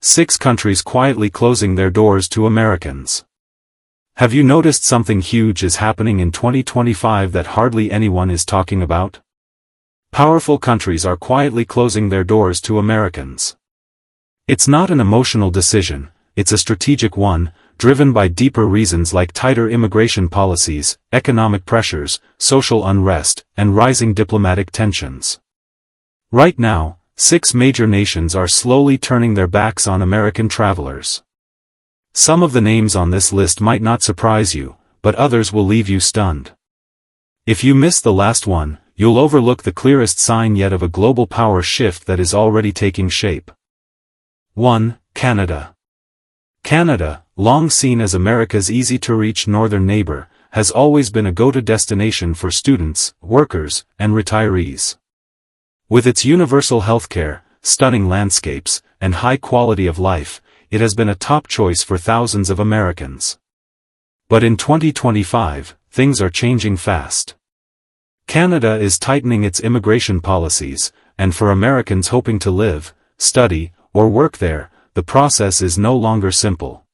6 countries quietly closing their doors to Americans. Have you noticed something huge is happening in 2025 that hardly anyone is talking about? Powerful countries are quietly closing their doors to Americans. It's not an emotional decision, it's a strategic one, driven by deeper reasons like tighter immigration policies, economic pressures, social unrest, and rising diplomatic tensions. Right now, 6 major nations are slowly turning their backs on American travelers. Some of the names on this list might not surprise you, but others will leave you stunned. If you miss the last one, you'll overlook the clearest sign yet of a global power shift that is already taking shape. 1. Canada. Canada, long seen as America's easy-to-reach northern neighbor, has always been a go-to destination for students, workers, and retirees. With its universal healthcare, stunning landscapes, and high quality of life, it has been a top choice for thousands of Americans. But in 2025, things are changing fast. Canada is tightening its immigration policies, and for Americans hoping to live, study, or work there, the process is no longer simple.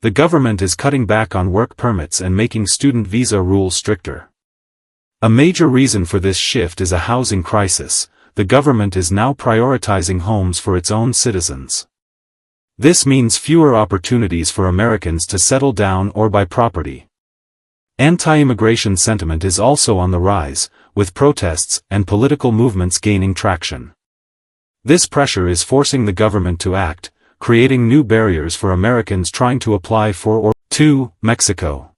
The government is cutting back on work permits and making student visa rules stricter. A major reason for this shift is a housing crisis. The government is now prioritizing homes for its own citizens. This means fewer opportunities for Americans to settle down or buy property. Anti-immigration sentiment is also on the rise, with protests and political movements gaining traction. This pressure is forcing the government to act, creating new barriers for Americans trying to apply for or 2. Mexico.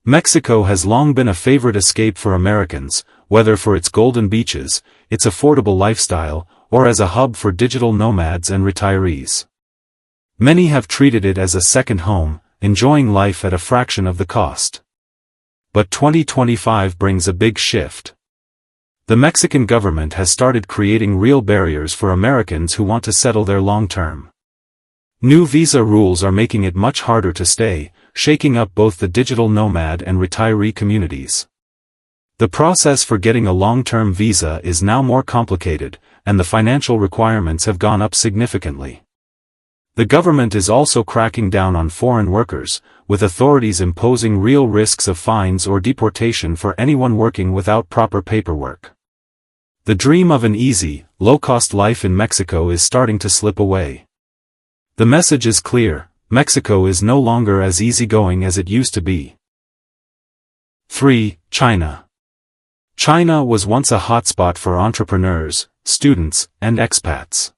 Mexico has long been a favorite escape for Americans, whether for its golden beaches, its affordable lifestyle, or as a hub for digital nomads and retirees. Many have treated it as a second home, enjoying life at a fraction of the cost. But 2025 brings a big shift. The Mexican government has started creating real barriers for Americans who want to settle there long-term. New visa rules are making it much harder to stay, shaking up both the digital nomad and retiree communities. The process for getting a long-term visa is now more complicated, and the financial requirements have gone up significantly. The government is also cracking down on foreign workers, with authorities imposing real risks of fines or deportation for anyone working without proper paperwork. The dream of an easy, low-cost life in Mexico is starting to slip away. The message is clear: Mexico is no longer as easygoing as it used to be. 3. China. China was once a hotspot for entrepreneurs, students, and expats.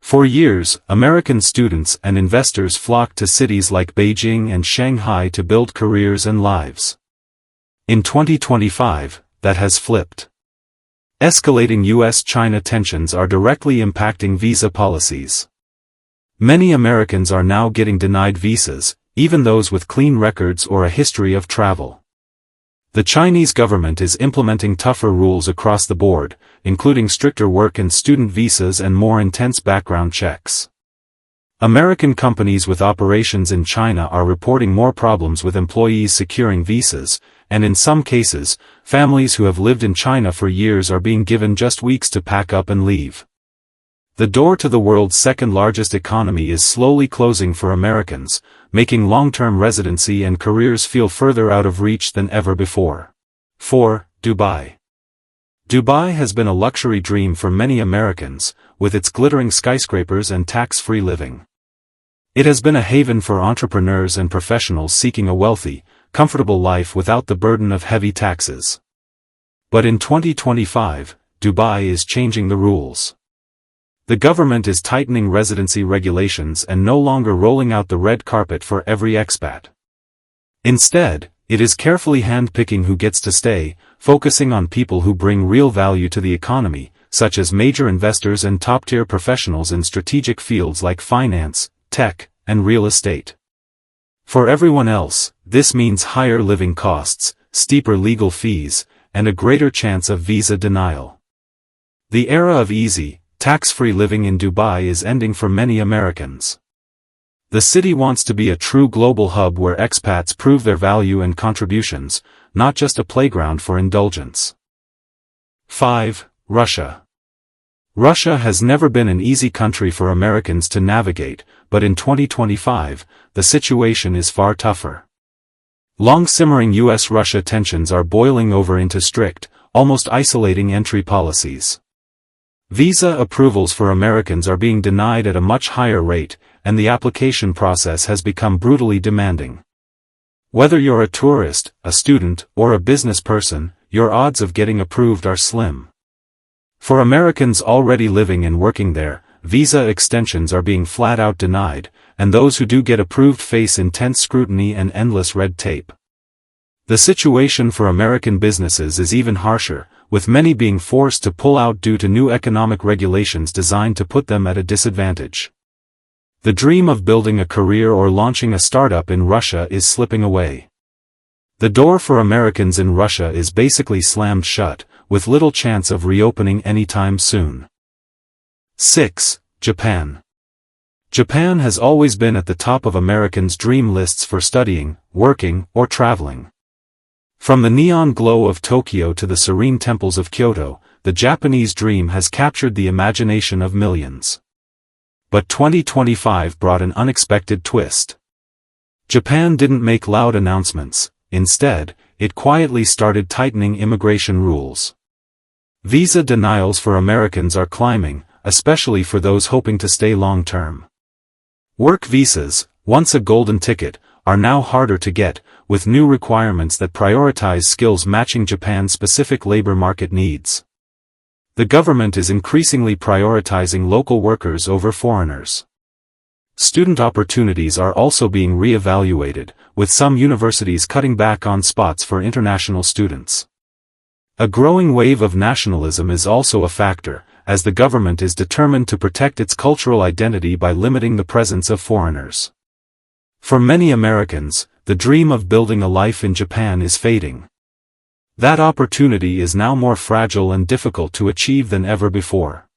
For years, American students and investors flocked to cities like Beijing and Shanghai to build careers and lives. In 2025, that has flipped. Escalating US-China tensions are directly impacting visa policies. Many Americans are now getting denied visas, even those with clean records or a history of travel. The Chinese government is implementing tougher rules across the board, including stricter work and student visas and more intense background checks. American companies with operations in China are reporting more problems with employees securing visas, and in some cases, families who have lived in China for years are being given just weeks to pack up and leave. The door to the world's second-largest economy is slowly closing for Americans, making long-term residency and careers feel further out of reach than ever before. 4. Dubai. Dubai has been a luxury dream for many Americans, with its glittering skyscrapers and tax-free living. It has been a haven for entrepreneurs and professionals seeking a wealthy, comfortable life without the burden of heavy taxes. But in 2025, Dubai is changing the rules. The government is tightening residency regulations and no longer rolling out the red carpet for every expat. Instead, it is carefully handpicking who gets to stay, focusing on people who bring real value to the economy, such as major investors and top-tier professionals in strategic fields like finance, tech, and real estate. For everyone else, this means higher living costs, steeper legal fees, and a greater chance of visa denial. The era of easy, tax-free living in Dubai is ending for many Americans. The city wants to be a true global hub where expats prove their value and contributions, not just a playground for indulgence. 5. Russia. Russia has never been an easy country for Americans to navigate, but in 2025, the situation is far tougher. Long-simmering US-Russia tensions are boiling over into strict, almost isolating entry policies. Visa approvals for Americans are being denied at a much higher rate, and the application process has become brutally demanding. Whether you're a tourist, a student, or a business person, your odds of getting approved are slim. For Americans already living and working there, visa extensions are being flat-out denied, and those who do get approved face intense scrutiny and endless red tape. The situation for American businesses is even harsher, with many being forced to pull out due to new economic regulations designed to put them at a disadvantage. The dream of building a career or launching a startup in Russia is slipping away. The door for Americans in Russia is basically slammed shut, with little chance of reopening anytime soon. 6. Japan. Japan has always been at the top of Americans' dream lists for studying, working, or traveling. From the neon glow of Tokyo to the serene temples of Kyoto, the Japanese dream has captured the imagination of millions. But 2025 brought an unexpected twist. Japan didn't make loud announcements. Instead, it quietly started tightening immigration rules. Visa denials for Americans are climbing, especially for those hoping to stay long-term. Work visas, once a golden ticket, are now harder to get, with new requirements that prioritize skills matching Japan's specific labor market needs. The government is increasingly prioritizing local workers over foreigners. Student opportunities are also being re-evaluated, with some universities cutting back on spots for international students. A growing wave of nationalism is also a factor, as the government is determined to protect its cultural identity by limiting the presence of foreigners. For many Americans, the dream of building a life in Japan is fading. That opportunity is now more fragile and difficult to achieve than ever before.